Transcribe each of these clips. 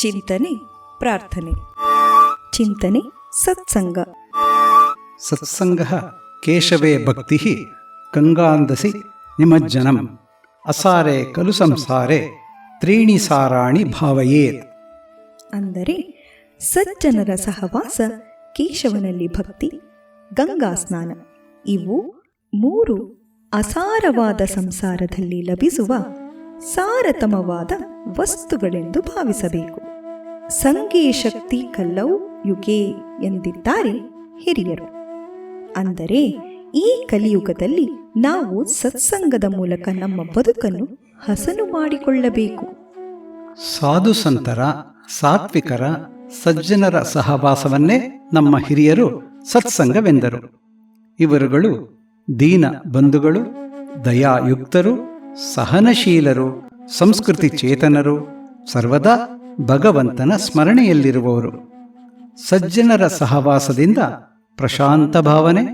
ಚಿಂತನೆ ಪ್ರಾರ್ಥನೆ. ಚಿಂತನೆ ಸತ್ಸಂಗ. ಸತ್ಸಂಗ ಕೇಶವೇ ಭಕ್ತಿ ಗಂಗಾಂದಸಿ ನಿಮಜ್ಜನಂ ಅಸಾರೆ ಕಲು ಸಂಸಾರೆ ತ್ರೀಣಿ ಸಾರಾಣಿ ಭಾವಯೇತ್. ಅಂದರೆ ಸಜ್ಜನರ ಸಹವಾಸ, ಕೇಶವನಲ್ಲಿ ಭಕ್ತಿ, ಗಂಗಾ ಸ್ನಾನ ಇವು ಮೂರು ಅಸಾರವಾದ ಸಂಸಾರದಲ್ಲಿ ಲಭಿಸುವ ಸಾರತಮವಾದ ವಸ್ತುಗಳೆಂದು ಭಾವಿಸಬೇಕು. ಸಂಗೇ ಶಕ್ತಿ ಕಲ್ಲೌ ಯುಗೇ ಎಂದಿದ್ದಾರೆ ಹಿರಿಯರು. ಅಂದರೆ ಈ ಕಲಿಯುಗದಲ್ಲಿ ನಾವು ಸತ್ಸಂಗದ ಮೂಲಕ ನಮ್ಮ ಬದುಕನ್ನು ಹಸನು ಮಾಡಿಕೊಳ್ಳಬೇಕು. ಸಾಧು ಸಂತರ, ಸಾತ್ವಿಕರ, ಸಜ್ಜನರ ಸಹವಾಸವನ್ನೇ ನಮ್ಮ ಹಿರಿಯರು ಸತ್ಸಂಗವೆಂದರು. ಇವರುಗಳು ದೀನ ಬಂಧುಗಳು, ದಯಾಯುಕ್ತರು, ಸಹನಶೀಲರು, ಸಂಸ್ಕೃತಿ ಚೇತನರು, ಸರ್ವದಾ ಭಗವಂತನ ಸ್ಮರಣೆಯಲ್ಲಿರುವವರು. ಸಜ್ಜನರ ಸಹವಾಸದಿಂದ ಪ್ರಶಾಂತ ಭಾವನೆ,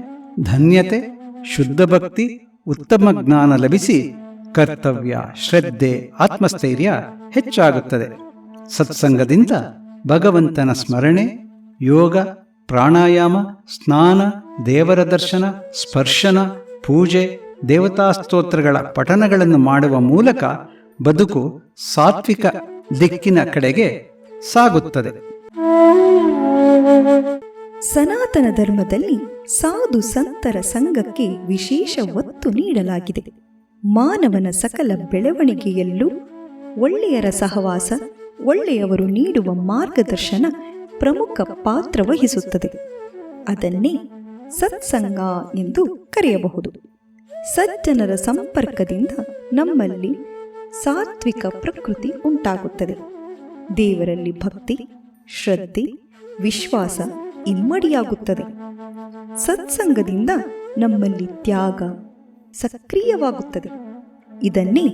ಧನ್ಯತೆ, ಶುದ್ಧ ಭಕ್ತಿ, ಉತ್ತಮ ಜ್ಞಾನ ಲಭಿಸಿ ಕರ್ತವ್ಯ, ಶ್ರದ್ಧೆ, ಆತ್ಮಸ್ಥೈರ್ಯ ಹೆಚ್ಚಾಗುತ್ತದೆ. ಸತ್ಸಂಗದಿಂದ ಭಗವಂತನ ಸ್ಮರಣೆ, ಯೋಗ, ಪ್ರಾಣಾಯಾಮ, ಸ್ನಾನ, ದೇವರ ದರ್ಶನ, ಸ್ಪರ್ಶನ, ಪೂಜೆ, ದೇವತಾಸ್ತೋತ್ರಗಳ ಪಠನಗಳನ್ನು ಮಾಡುವ ಮೂಲಕ ಬದುಕು ಸಾತ್ವಿಕ ದಿಕ್ಕಿನ ಕಡೆಗೆ ಸಾಗುತ್ತದೆ. ಸನಾತನ ಧರ್ಮದಲ್ಲಿ ಸಾಧು ಸಂತರ ಸಂಘಕ್ಕೆ ವಿಶೇಷ ಒತ್ತು ನೀಡಲಾಗಿದೆ. ಮಾನವನ ಸಕಲ ಬೆಳವಣಿಗೆಯಲ್ಲೂ ಒಳ್ಳೆಯರ ಸಹವಾಸ, ಒಳ್ಳೆಯವರು ನೀಡುವ ಮಾರ್ಗದರ್ಶನ ಪ್ರಮುಖ ಪಾತ್ರ ವಹಿಸುತ್ತದೆ. ಅದನ್ನೇ ಸತ್ಸಂಗ ಎಂದು ಕರೆಯಬಹುದು. ಸಜ್ಜನರ ಸಂಪರ್ಕದಿಂದ ನಮ್ಮಲ್ಲಿ ಸಾತ್ವಿಕ ಪ್ರಕೃತಿ ಉಂಟಾಗುತ್ತದೆ. ದೇವರಲ್ಲಿ ಭಕ್ತಿ, ಶ್ರದ್ಧೆ, ವಿಶ್ವಾಸ ಇಮ್ಮಡಿಯಾಗುತ್ತದೆ. ಸತ್ಸಂಗದಿಂದ ನಮ್ಮಲ್ಲಿ ತ್ಯಾಗ ಸಕ್ರಿಯವಾಗುತ್ತದೆ. ಇದನ್ನೇ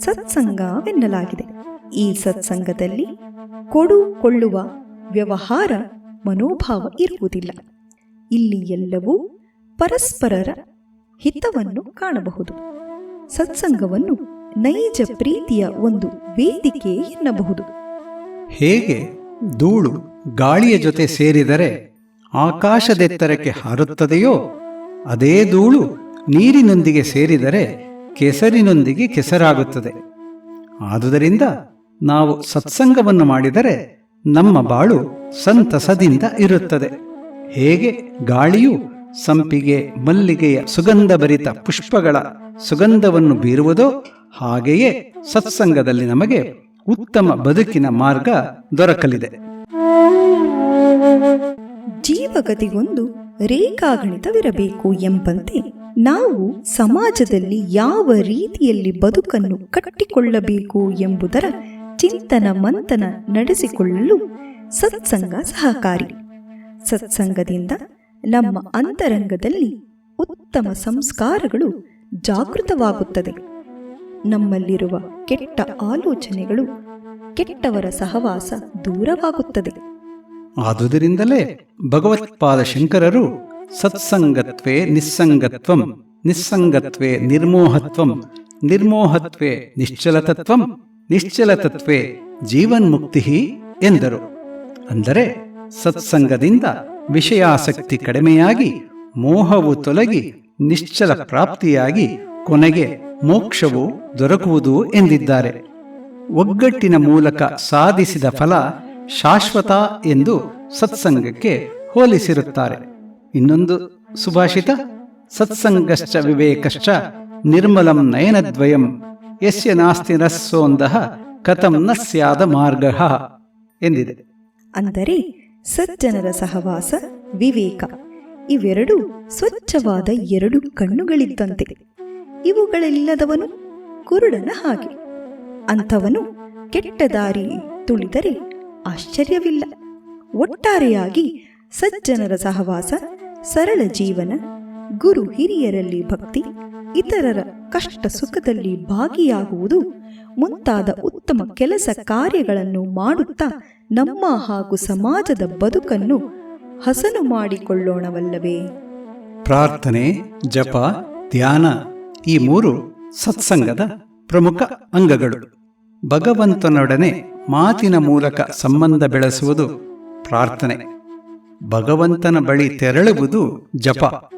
ಸತ್ಸಂಗವೆನ್ನಲಾಗಿದೆ. ಈ ಸತ್ಸಂಗದಲ್ಲಿ ಕೊಡು ಕೊಳ್ಳುವ ವ್ಯವಹಾರ ಮನೋಭಾವ ಇರುವುದಿಲ್ಲ. ಇಲ್ಲಿ ಎಲ್ಲವೂ ಪರಸ್ಪರರ ಹಿತವನ್ನು ಕಾಣಬಹುದು. ಸತ್ಸಂಗವನ್ನು ನೈಜ ಪ್ರೀತಿಯ ಒಂದು ವೇದಿಕೆ ಎನ್ನಬಹುದು. ಹೇಗೆ ಧೂಳು ಗಾಳಿಯ ಜೊತೆ ಸೇರಿದರೆ ಆಕಾಶದೆತ್ತರಕ್ಕೆ ಹಾರುತ್ತದೆಯೋ, ಅದೇ ಧೂಳು ನೀರಿನೊಂದಿಗೆ ಸೇರಿದರೆ ಕೆಸರಿನೊಂದಿಗೆ ಕೆಸರಾಗುತ್ತದೆ. ಆದುದರಿಂದ ನಾವು ಸತ್ಸಂಗವನ್ನು ಮಾಡಿದರೆ ನಮ್ಮ ಬಾಳು ಸಂತಸದಿಂದ ಇರುತ್ತದೆ. ಹೇಗೆ ಗಾಳಿಯು ಸಂಪಿಗೆ, ಮಲ್ಲಿಗೆಯ ಸುಗಂಧಭರಿತ ಪುಷ್ಪಗಳ ಸುಗಂಧವನ್ನು ಬೀರುವುದೋ, ಹಾಗೆಯೇ ಸತ್ಸಂಗದಲ್ಲಿ ನಮಗೆ ಉತ್ತಮ ಬದುಕಿನ ಮಾರ್ಗ ದೊರಕಲಿದೆ. ಜೀವಗತಿಗೊಂದು ರೇಖಾಗಣಿತವಿರಬೇಕು ಎಂಬಂತೆ ನಾವು ಸಮಾಜದಲ್ಲಿ ಯಾವ ರೀತಿಯಲ್ಲಿ ಬದುಕನ್ನು ಕಟ್ಟಿಕೊಳ್ಳಬೇಕು ಎಂಬುದರ ಚಿಂತನ ಮಂಥನ ನಡೆಸಿಕೊಳ್ಳಲು ಸತ್ಸಂಗ ಸಹಕಾರಿ. ಸತ್ಸಂಗದಿಂದ ನಮ್ಮ ಅಂತರಂಗದಲ್ಲಿ ಉತ್ತಮ ಸಂಸ್ಕಾರಗಳು ಜಾಗೃತವಾಗುತ್ತದೆ. ನಮ್ಮಲ್ಲಿರುವ ಕೆಟ್ಟ ಆಲೋಚನೆಗಳು, ಕೆಟ್ಟವರ ಸಹವಾಸ ದೂರವಾಗುತ್ತದೆ. ಆದುದರಿಂದಲೇ ಭಗವತ್ಪಾದ ಶಂಕರರು ಸತ್ಸಂಗತ್ವೇ ನಿಸ್ಸಂಗತ್ವಂ, ನಿಸ್ಸಂಗತ್ವೇ ನಿರ್ಮೋಹತ್ವಂ, ನಿರ್ಮೋಹತ್ವೇ ನಿಶ್ಚಲತತ್ವಂ, ನಿಶ್ಚಲತತ್ವೇ ಜೀವನ್ಮುಕ್ತಿ ಎಂದರು. ಅಂದರೆ ಸತ್ಸಂಗದಿಂದ ವಿಷಯಾಸಕ್ತಿ ಕಡಿಮೆಯಾಗಿ ಮೋಹವು ತೊಲಗಿ ನಿಶ್ಚಲ ಪ್ರಾಪ್ತಿಯಾಗಿ ಕೊನೆಗೆ ಮೋಕ್ಷವು ದೊರಕುವುದು ಎಂದಿದ್ದಾರೆ. ಒಗ್ಗಟ್ಟಿನ ಮೂಲಕ ಸಾಧಿಸಿದ ಫಲ ಶಾಶ್ವತ ಎಂದು ಸತ್ಸಂಗಕ್ಕೆ ಹೋಲಿಸಿರುತ್ತಾರೆ. ಇನ್ನೊಂದು ಸುಭಾಷಿತ, ಸತ್ಸಂಗಶ್ಚ ವಿವೇಕಶ್ಚ ನಿರ್ಮಲಂ ನಯನದ್ವಯಂ ಯಸ್ಯ ನಾಸ್ತಿ ರಸ್ಸೋಂದಃ ಕಥಂ ನ ಸ್ಯಾದ ಮಾರ್ಗಃ ಎಂದಿದೆ. ಅಂದರೆ ಸಜ್ಜನರ ಸಹವಾಸ, ವಿವೇಕ ಇವೆರಡೂ ಸ್ವಚ್ಛವಾದ ಎರಡು ಕಣ್ಣುಗಳಿದ್ದಂತೆ. ಇವುಗಳಿಲ್ಲದವನು ಕುರುಡನ ಹಾಗೆ. ಅಂಥವನು ಕೆಟ್ಟ ದಾರಿ ತುಳಿದರೆ ಆಶ್ಚರ್ಯವಿಲ್ಲ. ಒಟ್ಟಾರೆಯಾಗಿ ಸಜ್ಜನರ ಸಹವಾಸ, ಸರಳ ಜೀವನ, ಗುರು ಹಿರಿಯರಲ್ಲಿ ಭಕ್ತಿ, ಇತರರ ಕಷ್ಟ ಸುಖದಲ್ಲಿ ಭಾಗಿಯಾಗುವುದು ಮುಂತಾದ ಉತ್ತಮ ಕೆಲಸ ಕಾರ್ಯಗಳನ್ನು ಮಾಡುತ್ತಾ ನಮ್ಮ ಹಾಗೂ ಸಮಾಜದ ಬದುಕನ್ನು ಹಸನು ಮಾಡಿಕೊಳ್ಳೋಣವಲ್ಲವೇ? ಪ್ರಾರ್ಥನೆ, ಜಪ, ಧ್ಯಾನ ಈ ಮೂರು ಸತ್ಸಂಗದ ಪ್ರಮುಖ ಅಂಗಗಳು. ಭಗವಂತನೊಡನೆ ಮಾತಿನ ಮೂಲಕ ಸಂಬಂಧ ಬೆಳೆಸುವುದು ಪ್ರಾರ್ಥನೆ. ಭಗವಂತನ ಬಳಿ ತೆರಳುವುದು ಜಪ.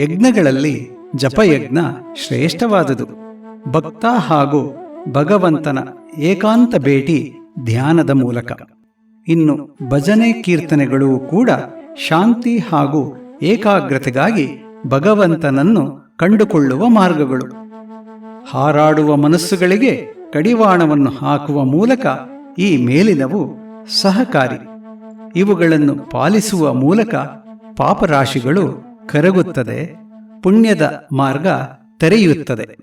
ಯಜ್ಞಗಳಲ್ಲಿ ಜಪಯಜ್ಞ ಶ್ರೇಷ್ಠವಾದುದು. ಭಕ್ತ ಹಾಗೂ ಭಗವಂತನ ಏಕಾಂತ ಭೇಟಿ ಧ್ಯಾನದ ಮೂಲಕ. ಇನ್ನು ಭಜನೆ ಕೀರ್ತನೆಗಳು ಕೂಡ ಶಾಂತಿ ಹಾಗೂ ಏಕಾಗ್ರತೆಗಾಗಿ ಭಗವಂತನನ್ನು ಕಂಡುಕೊಳ್ಳುವ ಮಾರ್ಗಗಳು. ಹಾರಾಡುವ ಮನಸ್ಸುಗಳಿಗೆ ಕಡಿವಾಣವನ್ನು ಹಾಕುವ ಮೂಲಕ ಈ ಮೇಲಿನವು ಸಹಕಾರಿ. ಇವುಗಳನ್ನು ಪಾಲಿಸುವ ಮೂಲಕ ಪಾಪರಾಶಿಗಳು ಕರಗುತ್ತದೆ, ಪುಣ್ಯದ ಮಾರ್ಗ ತೆರೆಯುತ್ತದೆ.